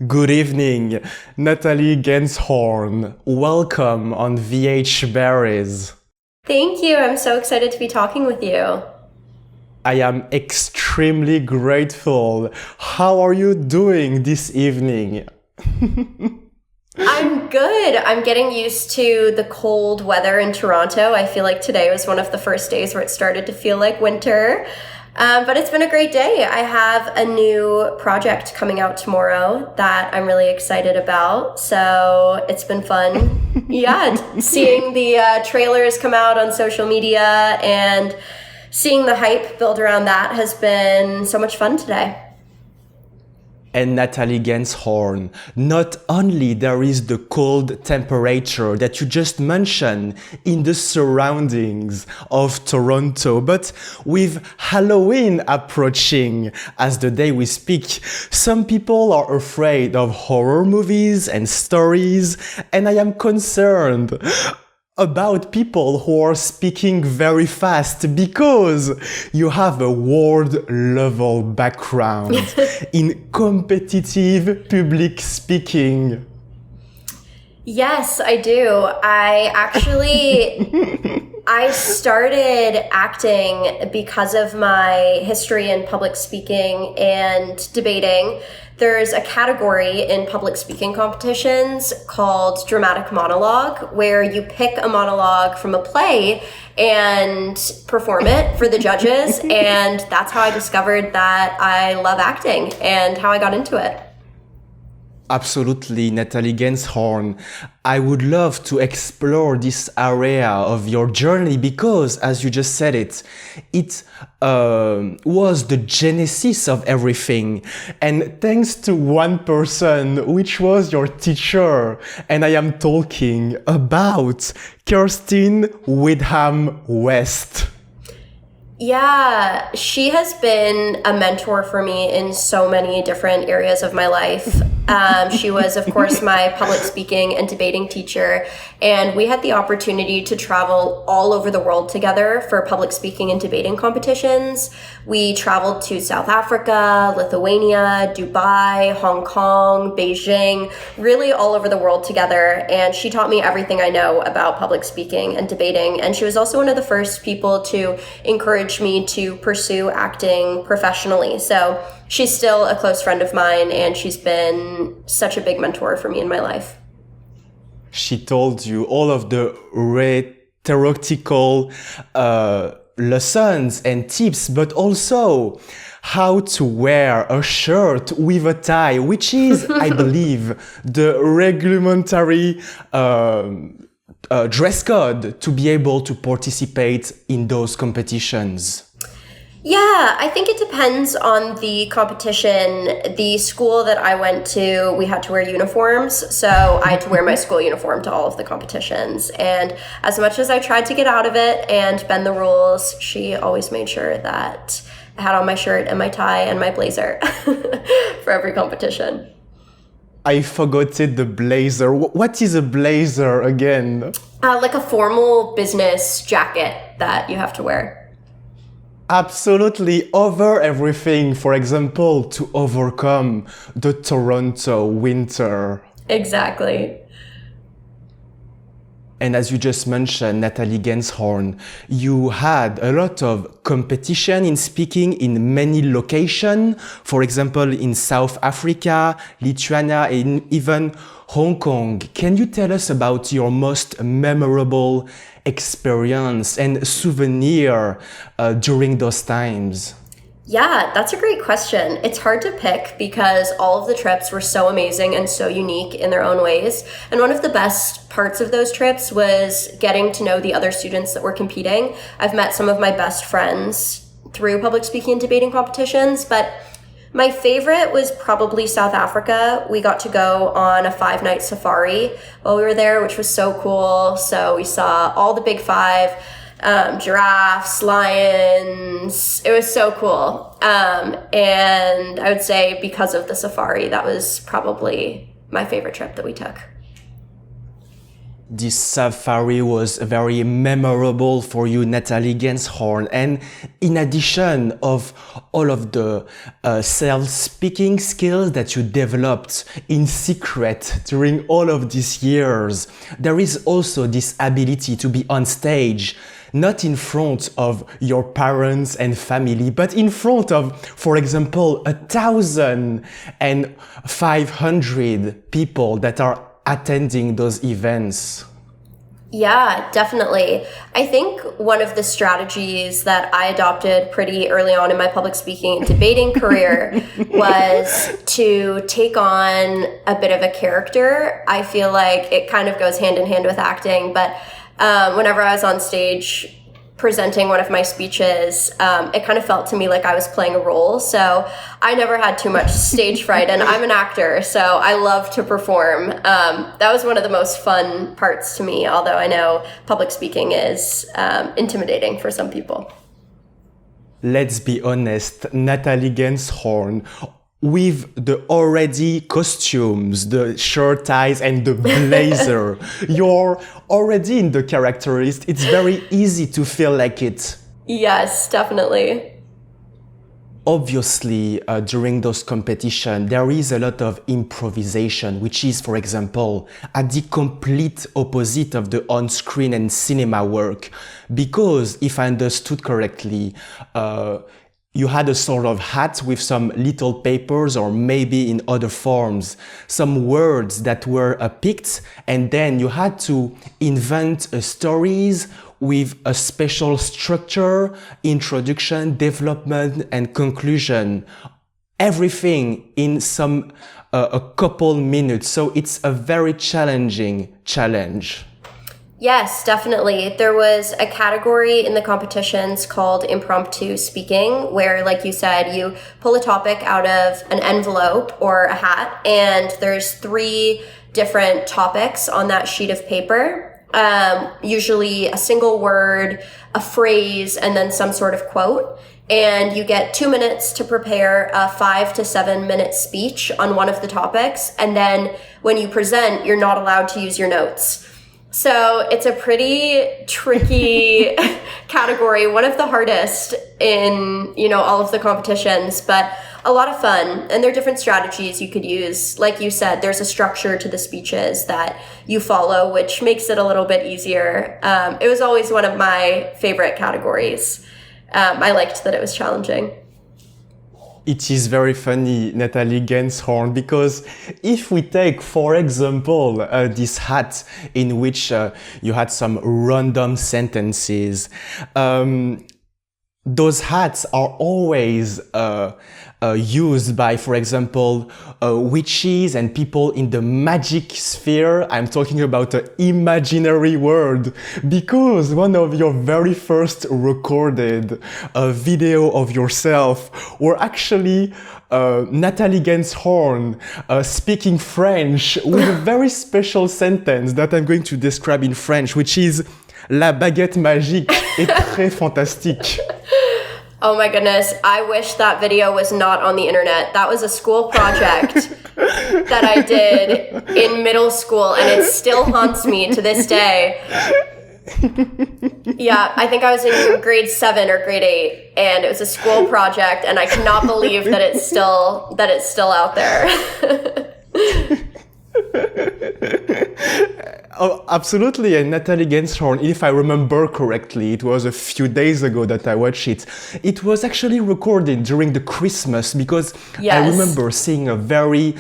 Good evening, Natalie Ganzhorn. Welcome on VH Berries. Thank you. I'm so excited to be talking with you. I am extremely grateful. How are you doing this evening? I'm good. I'm getting used to the cold weather in Toronto. I feel like today was one of the first days where it started to feel like winter. But it's been a great day. I have a new project coming out tomorrow that I'm really excited about. So it's been fun. Yeah, seeing the trailers come out on social media and seeing the hype build around that has been so much fun today. And Natalie Ganzhorn, not only there is the cold temperature that you just mentioned in the surroundings of Toronto, but with Halloween approaching as the day we speak, some people are afraid of horror movies and stories, and I am concerned about people who are speaking very fast because you have a world level background in competitive public speaking. Yes, I do. I started acting because of my history in public speaking and debating. There's a category in public speaking competitions called dramatic monologue, where you pick a monologue from a play and perform it for the judges. And that's how I discovered that I love acting and how I got into it. Absolutely, Natalie Ganzhorn. I would love to explore this area of your journey because, as you just said it was the genesis of everything. And thanks to one person, which was your teacher, and I am talking about Kirsten Widham West. Yeah, she has been a mentor for me in so many different areas of my life. She was, of course, my public speaking and debating teacher, and we had the opportunity to travel all over the world together for public speaking and debating competitions. We traveled to South Africa, Lithuania, Dubai, Hong Kong, Beijing, really all over the world together, and she taught me everything I know about public speaking and debating, and she was also one of the first people to encourage me to pursue acting professionally. So she's still a close friend of mine, and she's been such a big mentor for me in my life. She told you all of the rhetorical lessons and tips, but also how to wear a shirt with a tie, which is, I believe, the reglementary dress code to be able to participate in those competitions. Yeah, I think it depends on the competition. The school that I went to, we had to wear uniforms, so I had to wear my school uniform to all of the competitions. And as much as I tried to get out of it and bend the rules, she always made sure that I had on my shirt and my tie and my blazer for every competition. I forgot it, the blazer. What is a blazer again? Like a formal business jacket that you have to wear. Absolutely, over everything, for example, to overcome the Toronto winter. Exactly. And as you just mentioned, Natalie Ganzhorn, you had a lot of competition in speaking in many locations, for example, in South Africa, Lithuania, and even Hong Kong. Can you tell us about your most memorable experience and souvenir during those times? Yeah, that's a great question. It's hard to pick because all of the trips were so amazing and so unique in their own ways. And one of the best parts of those trips was getting to know the other students that were competing. I've met some of my best friends through public speaking and debating competitions, but my favorite was probably South Africa. We got to go on a 5-night safari while we were there, which was so cool. So we saw all the big five. Giraffes, lions. It was so cool. And I would say because of the safari, that was probably my favorite trip that we took. this safari was very memorable for you, Natalie Ganzhorn. And in addition of all of the self-speaking skills that you developed in secret during all of these years, there is also this ability to be on stage, not in front of your parents and family, but in front of, for example, 1,500 people that are attending those events. Yeah, definitely. I think one of the strategies that I adopted pretty early on in my public speaking and debating career was to take on a bit of a character. I feel like it kind of goes hand in hand with acting, but whenever I was on stage presenting one of my speeches, it kind of felt to me like I was playing a role. So I never had too much stage fright, and I'm an actor, so I love to perform. That was one of the most fun parts to me, although I know public speaking is intimidating for some people. Let's be honest, Natalie Ganzhorn, with the already costumes, the shirt ties and the blazer, you're already in the characterist. It's very easy to feel like it. Yes, definitely. Obviously, during those competitions, there is a lot of improvisation, which is, for example, at the complete opposite of the on-screen and cinema work. Because, if I understood correctly, you had a sort of hat with some little papers, or maybe in other forms, some words that were picked, and then you had to invent stories with a special structure, introduction, development, and conclusion. Everything in a couple minutes. So it's a very challenging challenge. Yes, definitely. There was a category in the competitions called impromptu speaking, where, like you said, you pull a topic out of an envelope or a hat, and there's 3 different topics on that sheet of paper. Usually a single word, a phrase, and then some sort of quote. And you get 2 minutes to prepare a 5 to 7 minute speech on one of the topics. And then when you present, you're not allowed to use your notes. So it's a pretty tricky category, one of the hardest in, all of the competitions, but a lot of fun. And there are different strategies you could use. Like you said, there's a structure to the speeches that you follow, which makes it a little bit easier. It was always one of my favorite categories. I liked that it was challenging. It is very funny, Natalie Ganzhorn, because if we take, for example, this hat in which you had some random sentences, those hats are always used by, for example, witches and people in the magic sphere. I'm talking about an imaginary world, because one of your very first recorded video of yourself were actually Natalie Ganzhorn speaking French with a very special sentence that I'm going to describe in French, which is "La baguette magique est très fantastique." Oh my goodness, I wish that video was not on the internet. That was a school project that I did in middle school, and it still haunts me to this day. Yeah, I think I was in grade 7 or grade 8, and it was a school project, and I cannot believe that it's still out there. Oh, absolutely. And Natalie Ganzhorn, if I remember correctly, it was a few days ago that I watched it. It was actually recorded during the Christmas, because yes. I remember seeing a very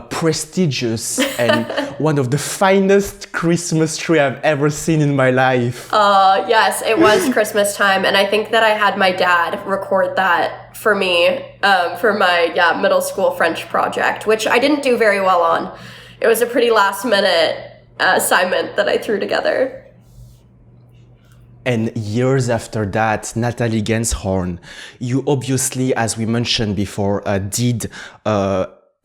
prestigious and one of the finest Christmas tree I've ever seen in my life. Yes, it was Christmas time, and I think that I had my dad record that for me for my middle school French project, which I didn't do very well on. It was a pretty last minute assignment that I threw together. And years after that, Natalie Ganzhorn, you obviously, as we mentioned before, did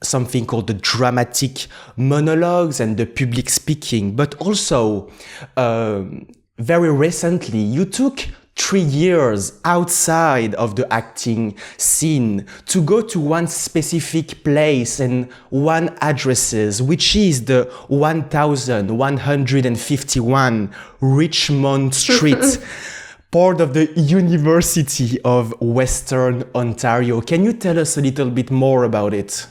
something called the dramatic monologues and the public speaking, but also very recently you took 3 years outside of the acting scene to go to one specific place and one addresses, which is the 1151 Richmond Street, part of the University of Western Ontario. Can you tell us a little bit more about it?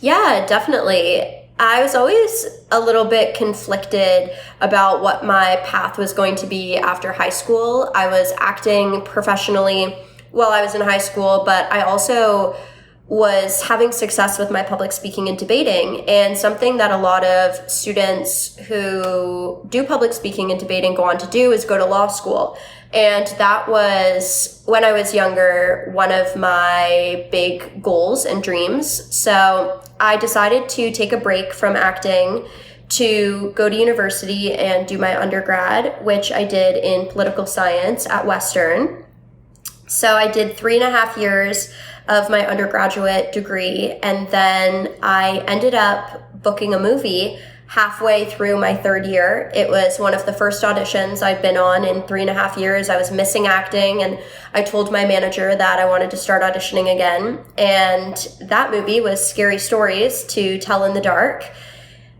Yeah, definitely. I was always a little bit conflicted about what my path was going to be after high school. I was acting professionally while I was in high school, but I also was having success with my public speaking and debating. And something that a lot of students who do public speaking and debating go on to do is go to law school. And that was, when I was younger, one of my big goals and dreams. So I decided to take a break from acting to go to university and do my undergrad, which I did in political science at Western. So I did 3.5 years of my undergraduate degree, and then I ended up booking a movie halfway through my third year. It was one of the first auditions I'd been on in 3.5 years. I was missing acting, and I told my manager that I wanted to start auditioning again. And that movie was Scary Stories to Tell in the Dark.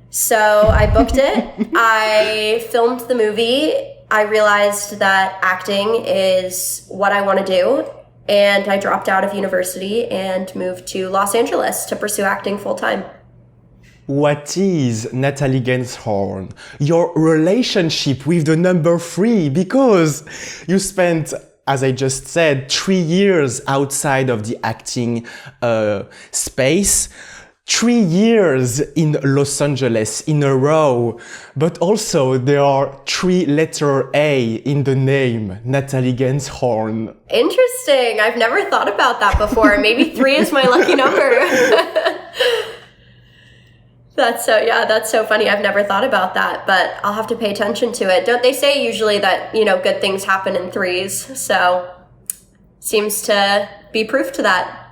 So I booked it. I filmed the movie. I realized that acting is what I want to do. And I dropped out of university and moved to Los Angeles to pursue acting full time. What is, Natalie Ganzhorn, your relationship with the number 3? Because you spent, as I just said, 3 years outside of the acting space, 3 years in Los Angeles in a row, but also there are 3 letter A in the name, Natalie Ganzhorn. Interesting. I've never thought about that before. Maybe 3 is my lucky number. That's so funny. I've never thought about that, but I'll have to pay attention to it. Don't they say usually that, good things happen in 3s? So seems to be proof to that.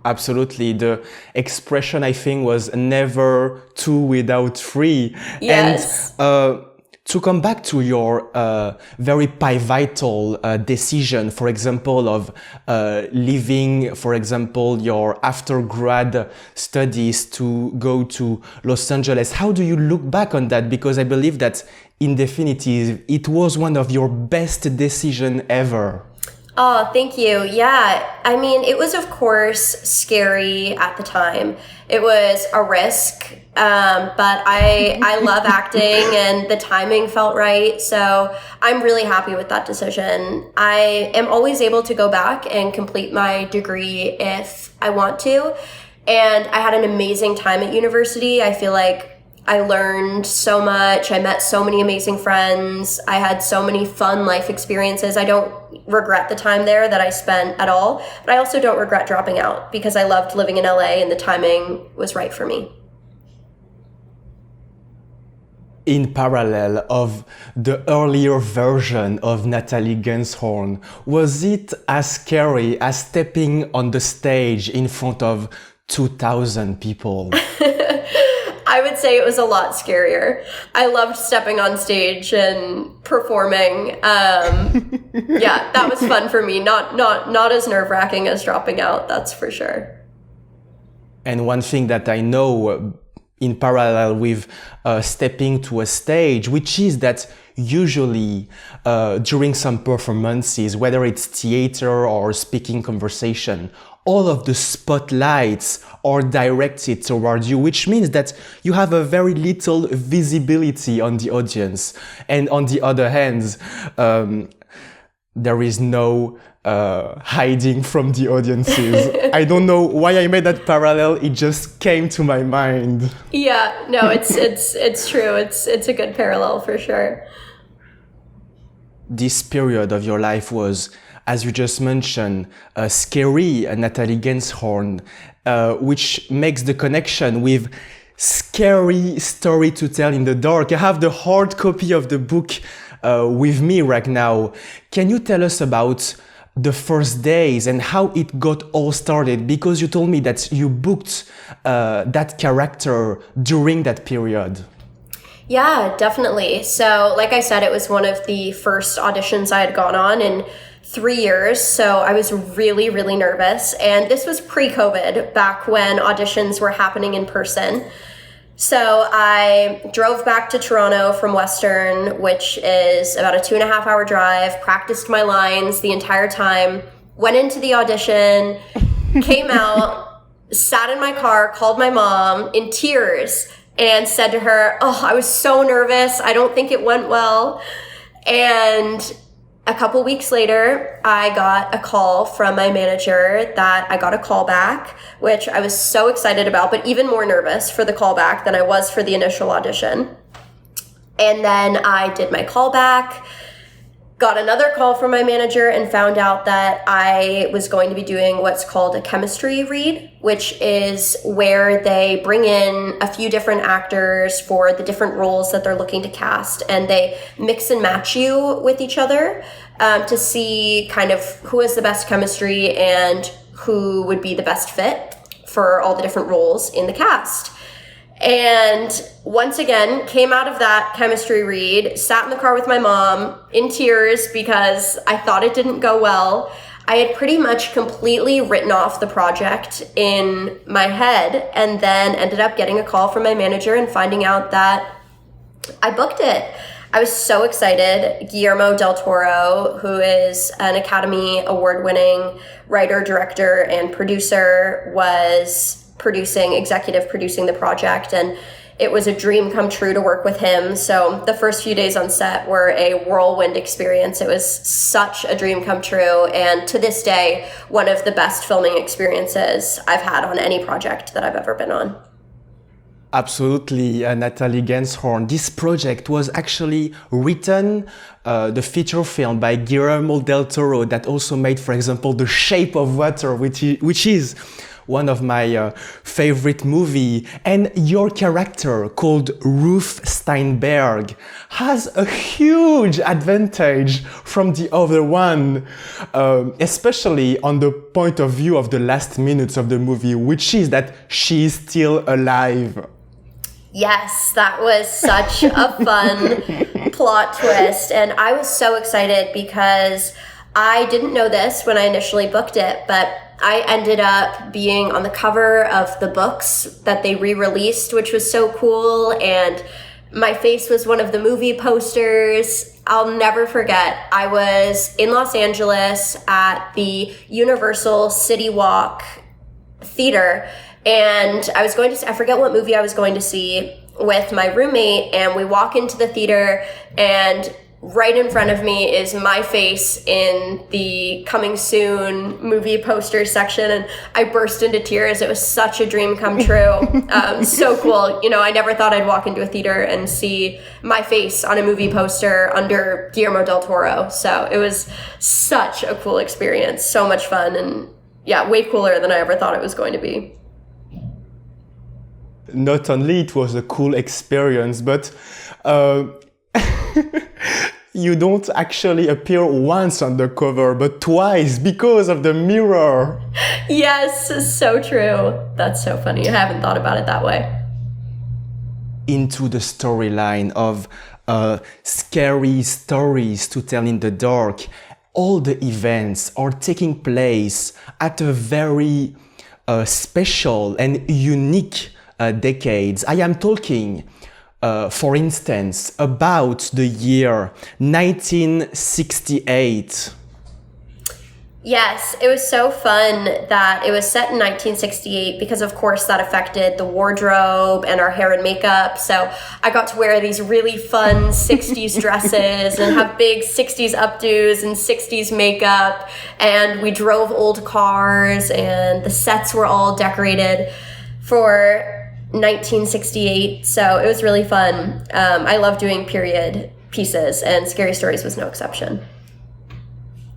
Absolutely. The expression, I think, was never 2 without 3. Yes. And to come back to your very pivotal decision, for example, of leaving, for example, your after-grad studies to go to Los Angeles, how do you look back on that? Because I believe that, in definitive, it was one of your best decisions ever. Oh, thank you. Yeah. I mean, it was, of course, scary at the time. It was a risk, but I love acting and the timing felt right. So I'm really happy with that decision. I am always able to go back and complete my degree if I want to. And I had an amazing time at university. I feel like I learned so much. I met so many amazing friends. I had so many fun life experiences. I don't regret the time there that I spent at all, but I also don't regret dropping out because I loved living in LA and the timing was right for me. In parallel of the earlier version of Natalie Ganzhorn, was it as scary as stepping on the stage in front of 2,000 people? I would say it was a lot scarier. I loved stepping on stage and performing. Yeah, that was fun for me. Not as nerve-wracking as dropping out, that's for sure. And one thing that I know in parallel with stepping to a stage, which is that usually during some performances, whether it's theater or speaking conversation, all of the spotlights are directed toward you, which means that you have a very little visibility on the audience. And on the other hand, there is no hiding from the audiences. I don't know why I made that parallel. It just came to my mind. Yeah, no, it's true. It's a good parallel for sure. This period of your life was, as you just mentioned, scary, Natalie Ganzhorn, which makes the connection with Scary Story to Tell in the Dark. I have the hard copy of the book with me right now. Can you tell us about the first days and how it got all started? Because you told me that you booked that character during that period. Yeah, definitely. So, like I said, it was one of the first auditions I had gone on in 3 years. So I was really, really nervous. And this was pre-COVID, back when auditions were happening in person. So I drove back to Toronto from Western, which is about a 2.5 hour drive, practiced my lines the entire time, went into the audition, came out, sat in my car, called my mom in tears, and said to her, "Oh, I was so nervous. I don't think it went well." And a couple weeks later, I got a call from my manager that I got a call back, which I was so excited about, but even more nervous for the callback than I was for the initial audition. And then I did my callback, got another call from my manager, and found out that I was going to be doing what's called a chemistry read, which is where they bring in a few different actors for the different roles that they're looking to cast, and they mix and match you with each other to see kind of who has the best chemistry and who would be the best fit for all the different roles in the cast. And once again, came out of that chemistry read, sat in the car with my mom in tears because I thought it didn't go well. I had pretty much completely written off the project in my head, and then ended up getting a call from my manager and finding out that I booked it. I was so excited. Guillermo del Toro, who is an Academy Award-winning writer, director, and producer, was executive producing the project, and it was a dream come true to work with him. So the first few days on set were a whirlwind experience. It was such a dream come true, and to this day, one of the best filming experiences I've had on any project that I've ever been on. Absolutely, Natalie Ganzhorn. This project was actually written, the feature film by Guillermo del Toro, that also made, for example, The Shape of Water, which is one of my favorite movie. And your character, called Ruth Steinberg, has a huge advantage from the other one, especially on the point of view of the last minutes of the movie, which is that she is still alive. Yes, that was such a fun plot twist. And I was so excited because I didn't know this when I initially booked it, but I ended up being on the cover of the books that they re-released, which was so cool. And my face was one of the movie posters. I'll never forget. I was in Los Angeles at the Universal City Walk Theater, and I forget what movie I was going to see with my roommate, and we walk into the theater, and right in front of me is my face in the coming soon movie poster section, and I burst into tears. It was such a dream come true. So cool. I never thought I'd walk into a theater and see my face on a movie poster under Guillermo del Toro. So it was such a cool experience. So much fun, and yeah, way cooler than I ever thought it was going to be. Not only it was a cool experience, but you don't actually appear once on the cover, but twice because of the mirror. Yes, so true. That's so funny. I haven't thought about it that way. Into the storyline of scary stories to tell in the dark, all the events are taking place at a very special and unique decades. I am talking, for instance, about the year 1968. Yes, it was so fun that it was set in 1968 because, of course, that affected the wardrobe and our hair and makeup. So I got to wear these really fun 60s dresses and have big 60s updos and 60s makeup. And we drove old cars, and the sets were all decorated for 1968, so it was really fun. I love doing period pieces, and Scary Stories was no exception.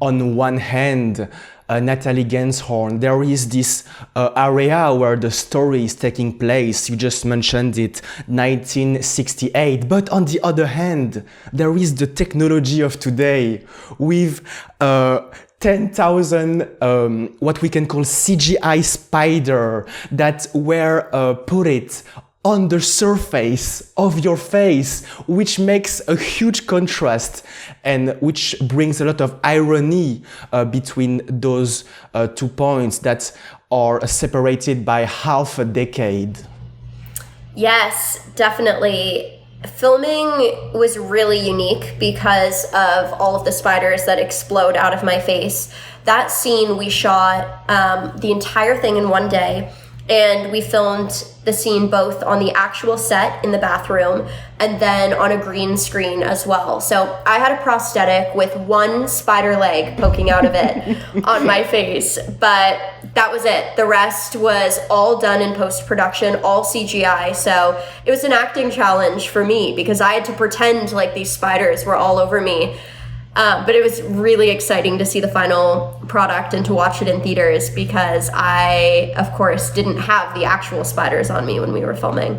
On one hand, Natalie Ganzhorn, there is this area where the story is taking place. You just mentioned it, 1968. But on the other hand, there is the technology of today with 10,000 what we can call CGI spider that were put it on the surface of your face, which makes a huge contrast and which brings a lot of irony between those 2 points that are separated by half a decade. Yes, definitely. Filming was really unique because of all of the spiders that explode out of my face. That scene, we shot the entire thing in one day, and we filmed the scene both on the actual set in the bathroom and then on a green screen as well. So I had a prosthetic with one spider leg poking out of it on my face, but that was it. The rest was all done in post-production, all CGI. So it was an acting challenge for me because I had to pretend like these spiders were all over me. But it was really exciting to see the final product and to watch it in theaters because I, of course, didn't have the actual spiders on me when we were filming.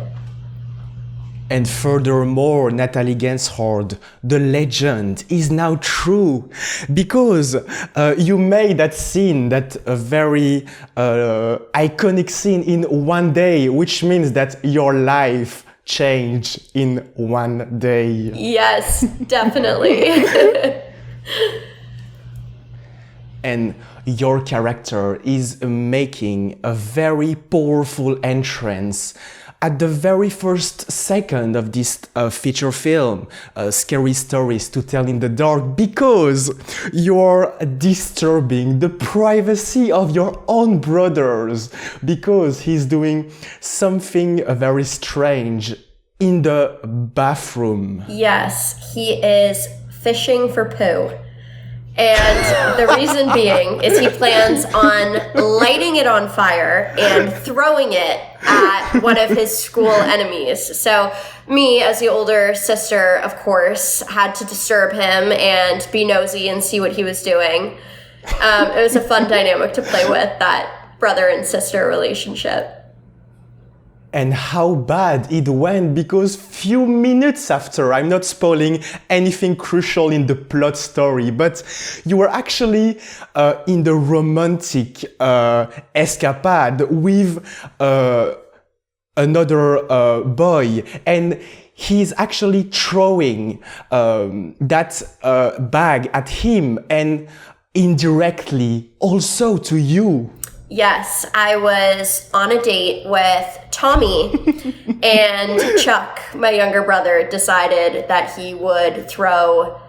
And furthermore, Natalie Ganzhorn, the legend is now true because you made that scene, that very iconic scene in one day, which means that your life changed in one day. Yes, definitely. And your character is making a very powerful entrance at the very first second of this feature film, Scary Stories to Tell in the Dark, because you're disturbing the privacy of your own brothers, because he's doing something very strange in the bathroom. Yes, he is fishing for poo. And the reason being is he plans on lighting it on fire and throwing it at one of his school enemies. So me, as the older sister, of course, had to disturb him and be nosy and see what he was doing. It was a fun dynamic to play with, that brother and sister relationship. And how bad it went, because few minutes after, I'm not spoiling anything crucial in the plot story, but you were actually in the romantic escapade with another boy, and he's actually throwing that bag at him and indirectly also to you. Yes, I was on a date with Tommy, and Chuck, my younger brother, decided that he would throw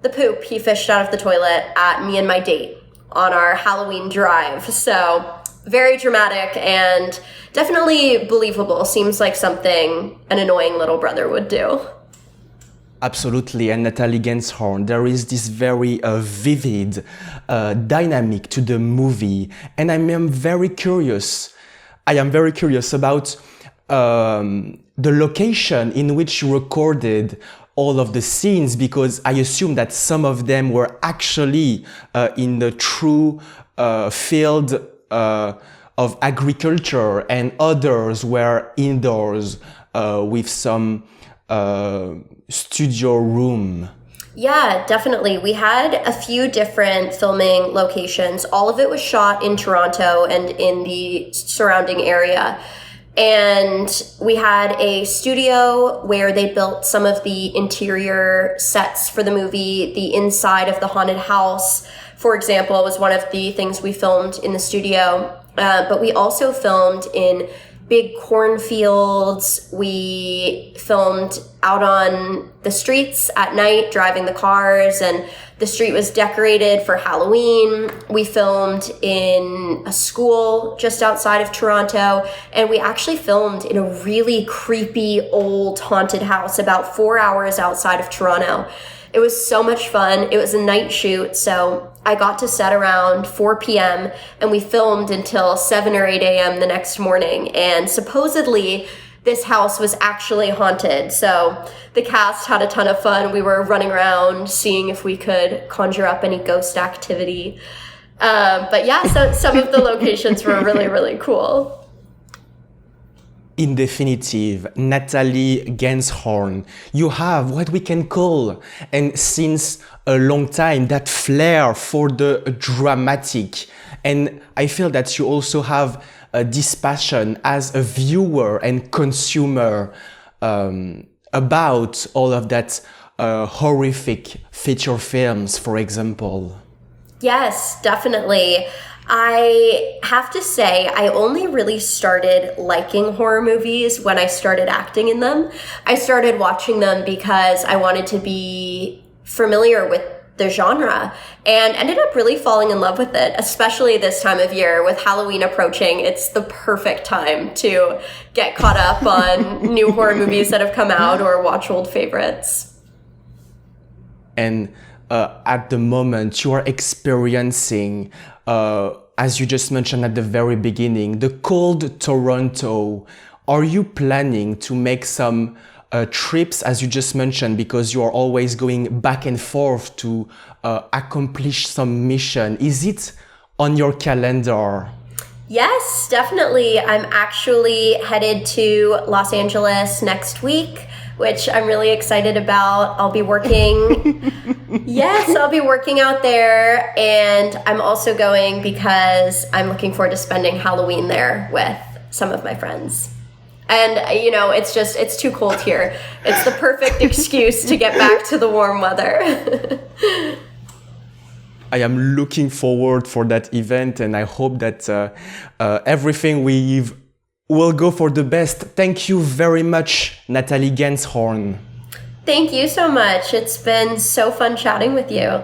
the poop he fished out of the toilet at me and my date on our Halloween drive. So very dramatic and definitely believable. Seems like something an annoying little brother would do. Absolutely, and Natalie Ganzhorn, there is this very vivid dynamic to the movie, and I am very curious about the location in which you recorded all of the scenes, because I assume that some of them were actually in the true field of agriculture, and others were indoors with some studio room. Yeah, definitely. We had a few different filming locations. All of it was shot in Toronto and in the surrounding area. And we had a studio where they built some of the interior sets for the movie. The inside of the haunted house, for example, was one of the things we filmed in the studio. But we also filmed in big cornfields. We filmed out on the streets at night, driving the cars, and the street was decorated for Halloween. We filmed in a school just outside of Toronto, and we actually filmed in a really creepy old haunted house about 4 hours outside of Toronto. It was so much fun. It was a night shoot, so I got to set around 4 p.m. and we filmed until 7 or 8 a.m. the next morning. And supposedly this house was actually haunted. So the cast had a ton of fun. We were running around seeing if we could conjure up any ghost activity. But yeah, so some of the locations were really, really cool. In definitive, Natalie Ganzhorn, you have what we can call, and since a long time, that flair for the dramatic And I feel that you also have this passion as a viewer and consumer about all of that horrific feature films, for example. Yes, definitely. I have to say, I only really started liking horror movies when I started acting in them. I started watching them because I wanted to be familiar with the genre and ended up really falling in love with it, especially this time of year with Halloween approaching. It's the perfect time to get caught up on new horror movies that have come out or watch old favorites. And at the moment you are experiencing, as you just mentioned at the very beginning, the cold Toronto. Are you planning to make some trips, as you just mentioned, because you are always going back and forth to accomplish some mission? Is it on your calendar? Yes, definitely. I'm actually headed to Los Angeles next week, which I'm really excited about. I'll be working. Yes, I'll be working out there. And I'm also going because I'm looking forward to spending Halloween there with some of my friends. And, you know, it's too cold here. It's the perfect excuse to get back to the warm weather. I am looking forward for that event, and I hope that everything will go for the best. Thank you very much, Natalie Ganzhorn. Thank you so much. It's been so fun chatting with you.